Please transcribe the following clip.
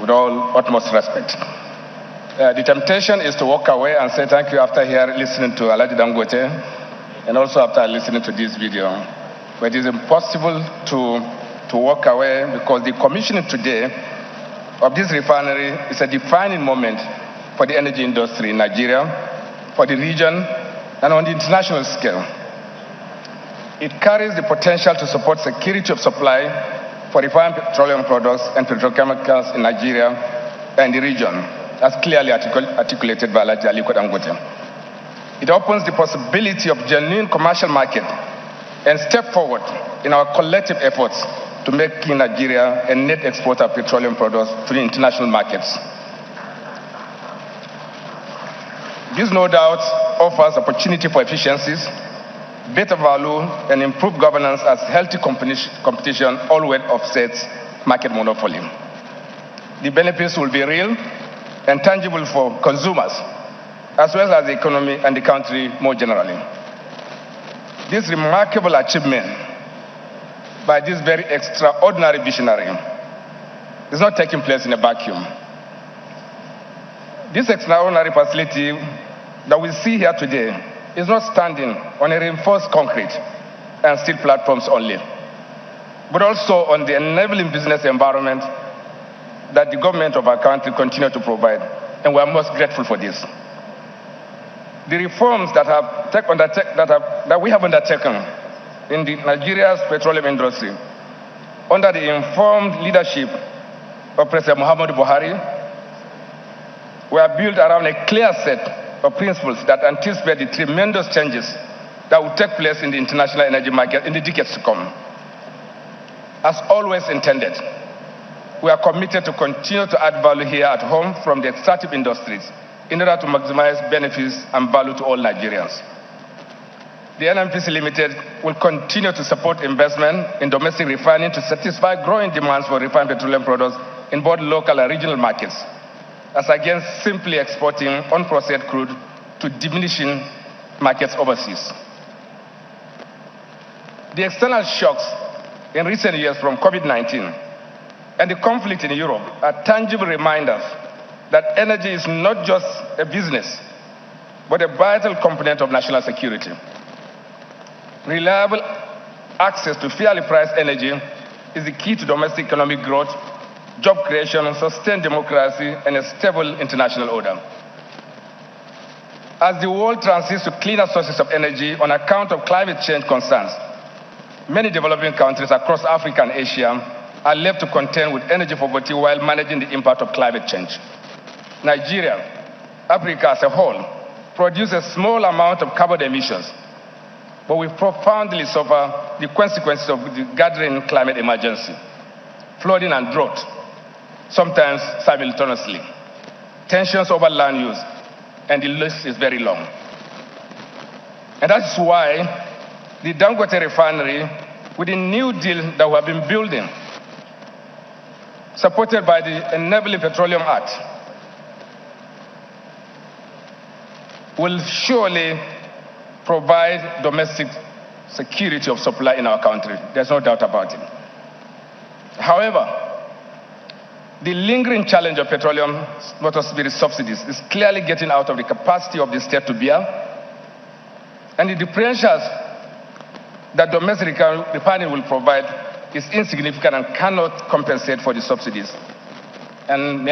with all utmost respect. The temptation is to walk away and say thank you after listening to Alhaji Dangote and also after listening to this video. But it is impossible to walk away because the commissioning today of this refinery is a defining moment for the energy industry in Nigeria, for the region, and on the international scale. It carries the potential to support security of supply for refined petroleum products and petrochemicals in Nigeria and the region, as clearly articulated by Alhaji Aliko Dangote. It opens the possibility of genuine commercial market and step forward in our collective efforts to make Nigeria a net exporter of petroleum products to the international markets. This no doubt offers opportunity for efficiencies, better value, and improved governance as healthy competition always offsets market monopoly. The benefits will be real and tangible for consumers, as well as the economy and the country more generally. This remarkable achievement by this very extraordinary visionary is not taking place in a vacuum. This extraordinary facility that we see here today is not standing on a reinforced concrete and steel platforms only, but also on the enabling business environment that the government of our country continue to provide, and we are most grateful for this. The reforms that we have undertaken in Nigeria's petroleum industry under the informed leadership of President Muhammadu Buhari were built around a clear set of principles that anticipate the tremendous changes that will take place in the international energy market in the decades to come. As always intended, we are committed to continue to add value here at home from the extractive industries in order to maximize benefits and value to all Nigerians. The NNPC Limited will continue to support investment in domestic refining to satisfy growing demands for refined petroleum products in both local and regional markets, as against simply exporting unprocessed crude to diminishing markets overseas. The external shocks in recent years from COVID-19 and the conflict in Europe are tangible reminders that energy is not just a business, but a vital component of national security. Reliable access to fairly priced energy is the key to domestic economic growth, job creation, sustained democracy, and a stable international order. As the world transits to cleaner sources of energy on account of climate change concerns, many developing countries across Africa and Asia are left to contend with energy poverty while managing the impact of climate change. Nigeria, Africa as a whole, produces a small amount of carbon emissions, but we profoundly suffer the consequences of the gathering climate emergency, flooding and drought, sometimes simultaneously, tensions over land use, and the list is very long. And that's why the Dangote refinery, with the new deal that we have been building, supported by the Enabling Petroleum Act, will surely provide domestic security of supply in our country. There's no doubt about it. However, the lingering challenge of petroleum motor spirit subsidies is clearly getting out of the capacity of the state to bear, and the differentials that domestic refining will provide is insignificant and cannot compensate for the subsidies. And